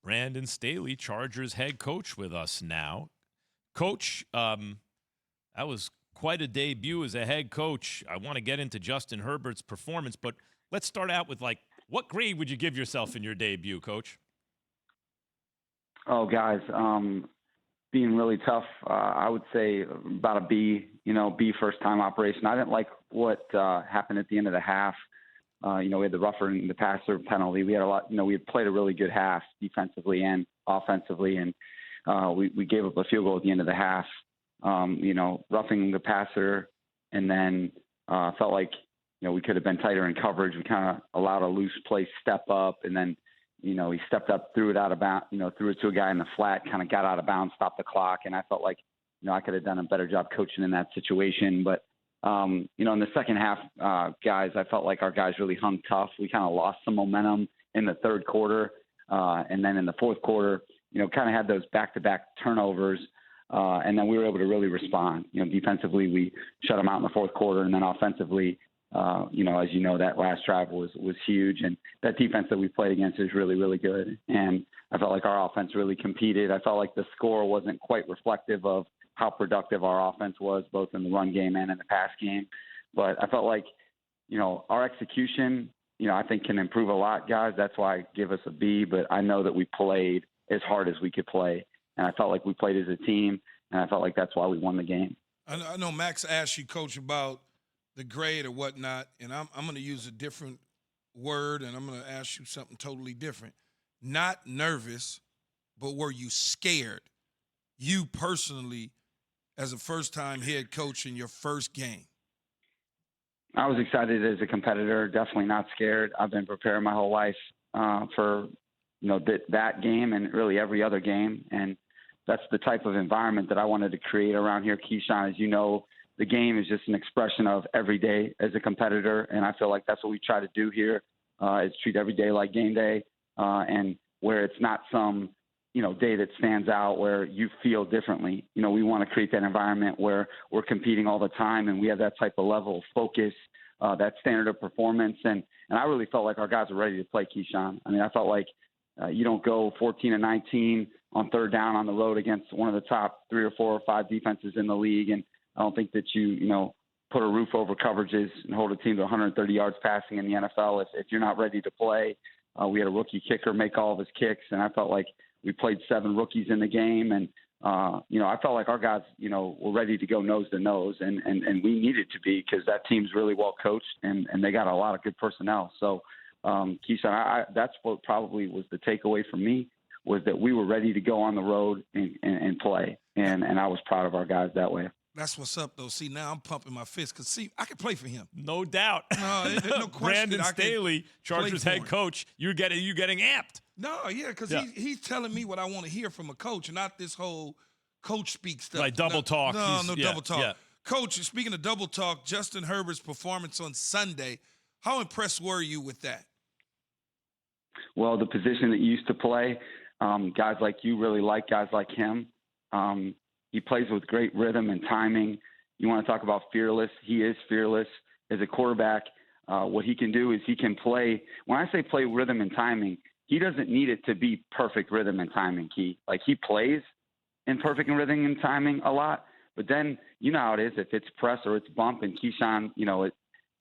Brandon Staley, Chargers head coach, with us now. Coach, that was quite a debut as a head coach. I want to get into Justin Herbert's performance, but let's start out with, what grade would you give yourself in your debut, Coach? Oh, guys, being really tough. I would say about a B, B first-time operation. I didn't like what happened at the end of the half. We had the roughing the passer penalty. We had a lot, we had played a really good half defensively and offensively, and we gave up a field goal at the end of the half, roughing the passer, and then felt like, we could have been tighter in coverage. We kind of allowed a loose play step up, and then, he stepped up, threw it out of bounds, threw it to a guy in the flat, kind of got out of bounds, stopped the clock, and I felt like, I could have done a better job coaching in that situation, but in the second half, guys, I felt like our guys really hung tough. We kind of lost some momentum in the third quarter. And then in the fourth quarter, kind of had those back-to-back turnovers. And then we were able to really respond. Defensively, we shut them out in the fourth quarter. And then offensively, as that last drive was huge. And that defense that we played against is really, really good. And I felt like our offense really competed. I felt like the score wasn't quite reflective of how productive our offense was, both in the run game and in the pass game. But I felt like, our execution, I think can improve a lot, guys. That's why I give us a B, but I know that we played as hard as we could play. And I felt like we played as a team, and I felt like that's why we won the game. I know Max asked you, Coach, about the grade or whatnot, and I'm going to use a different word, and I'm going to ask you something totally different. Not nervous, but were you scared? You personally, as a first-time head coach in your first game? I was excited as a competitor, definitely not scared. I've been preparing my whole life for, that game and really every other game. And that's the type of environment that I wanted to create around here, Keyshawn. As you know, the game is just an expression of every day as a competitor. And I feel like that's what we try to do here, is treat every day like game day, and where it's not some day that stands out where you feel differently. We want to create that environment where we're competing all the time and we have that type of level of focus, that standard of performance. And I really felt like our guys were ready to play, Keyshawn. I mean, I felt like you don't go 14-19 on third down on the road against one of the top 3 or 4 or 5 defenses in the league. And I don't think that you put a roof over coverages and hold a team to 130 yards passing in the NFL if you're not ready to play. We had a rookie kicker make all of his kicks, and I felt like we played 7 rookies in the game, and I felt like our guys, were ready to go nose to nose, and we needed to be because that team's really well coached, and they got a lot of good personnel. So, Keyshawn, that's what probably was the takeaway for me, was that we were ready to go on the road and play, and I was proud of our guys that way. That's what's up, though. See, now I'm pumping my fist because, I can play for him. No doubt. No, there's no question. Brandon Staley, Chargers head coach, you're getting amped. No, yeah, because he's telling me what I want to hear from a coach, and not this whole coach speak stuff. Like double talk. No double talk. Yeah. Coach, speaking of double talk, Justin Herbert's performance on Sunday, how impressed were you with that? Well, the position that you used to play, guys like you really like guys like him. He plays with great rhythm and timing. You want to talk about fearless. He is fearless as a quarterback. What he can do is he can play. When I say play rhythm and timing, he doesn't need it to be perfect rhythm and timing, Key. Like, he plays in perfect rhythm and timing a lot, but then you know how it is. If it's press or it's bump, and Keyshawn,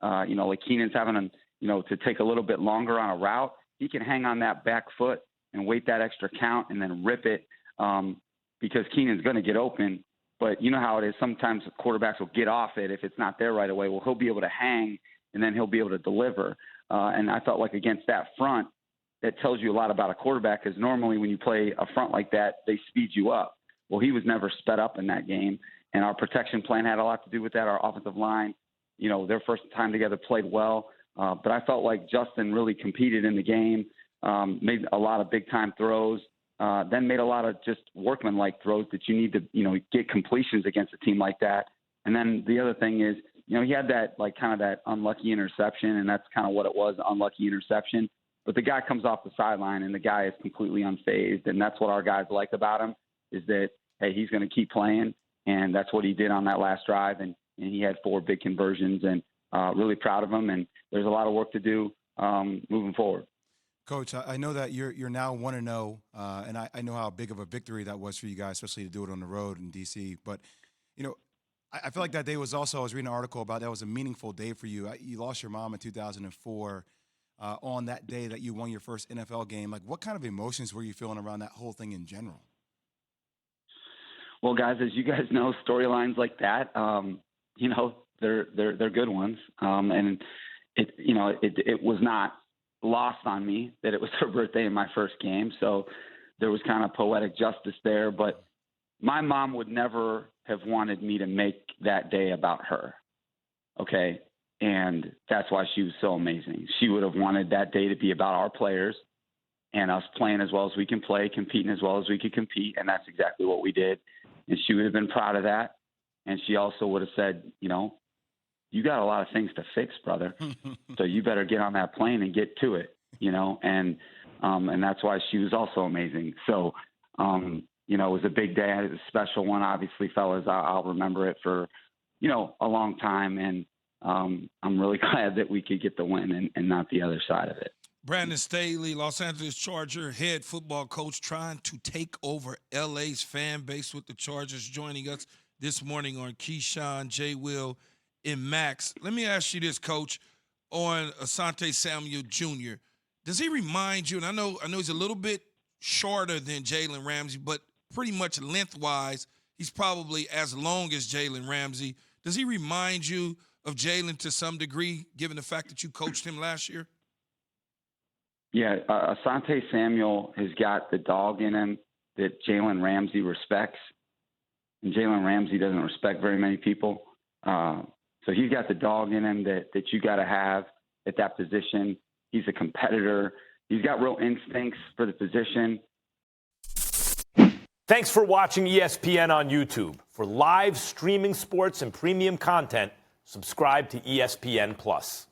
like Keenan's having to take a little bit longer on a route, he can hang on that back foot and wait that extra count and then rip it. Because Keenan's going to get open, but you know how it is. Sometimes quarterbacks will get off it if it's not there right away. Well, he'll be able to hang, and then he'll be able to deliver. And I felt like against that front, that tells you a lot about a quarterback, because normally when you play a front like that, they speed you up. Well, he was never sped up in that game, and our protection plan had a lot to do with that. Our offensive line, their first time together played well. But I felt like Justin really competed in the game, made a lot of big-time throws. Then made a lot of just workman-like throws that you need to, get completions against a team like that. And then the other thing is, he had that, kind of that unlucky interception, and that's kind of what it was, unlucky interception. But the guy comes off the sideline, and the guy is completely unfazed, and that's what our guys like about him, is that, hey, he's going to keep playing, and that's what he did on that last drive, and he had 4 big conversions, and really proud of him, and there's a lot of work to do moving forward. Coach, I know that you're now 1-0, and I know how big of a victory that was for you guys, especially to do it on the road in D.C. But, you know, I feel like that day was also, I was reading an article about that was a meaningful day for you. You lost your mom in 2004 on that day that you won your first NFL game. Like, what kind of emotions were you feeling around that whole thing in general? Well, guys, as you guys know, storylines like that, you know, they're good ones. And it was not lost on me that it was her birthday in my first game. So there was kind of poetic justice there. But my mom would never have wanted me to make that day about her. Okay. And that's why she was so amazing. She would have wanted that day to be about our players and us playing as well as we can play, competing as well as we could compete. And that's exactly what we did. And she would have been proud of that. And she also would have said, you know, you got a lot of things to fix, brother. So you better get on that plane and get to it, you know, and that's why she was also amazing. So, you know, it was a big day. It was a special one, obviously, fellas. I'll remember it for, you know, a long time. And I'm really glad that we could get the win and not the other side of it. Brandon Staley, Los Angeles Charger head football coach, trying to take over LA's fan base with the Chargers, joining us this morning on Keyshawn, J. Will, and Max. Let me ask you this, Coach, on Asante Samuel Jr. Does he remind you, and I know he's a little bit shorter than Jalen Ramsey, but pretty much lengthwise, he's probably as long as Jalen Ramsey. Does he remind you of Jalen to some degree, given the fact that you coached him last year? Yeah, Asante Samuel has got the dog in him that Jalen Ramsey respects, and Jalen Ramsey doesn't respect very many people. So he's got the dog in him that you got to have at that position. He's a competitor. He's got real instincts for the position. Thanks for watching ESPN on YouTube. For live streaming sports and premium content, subscribe to ESPN+.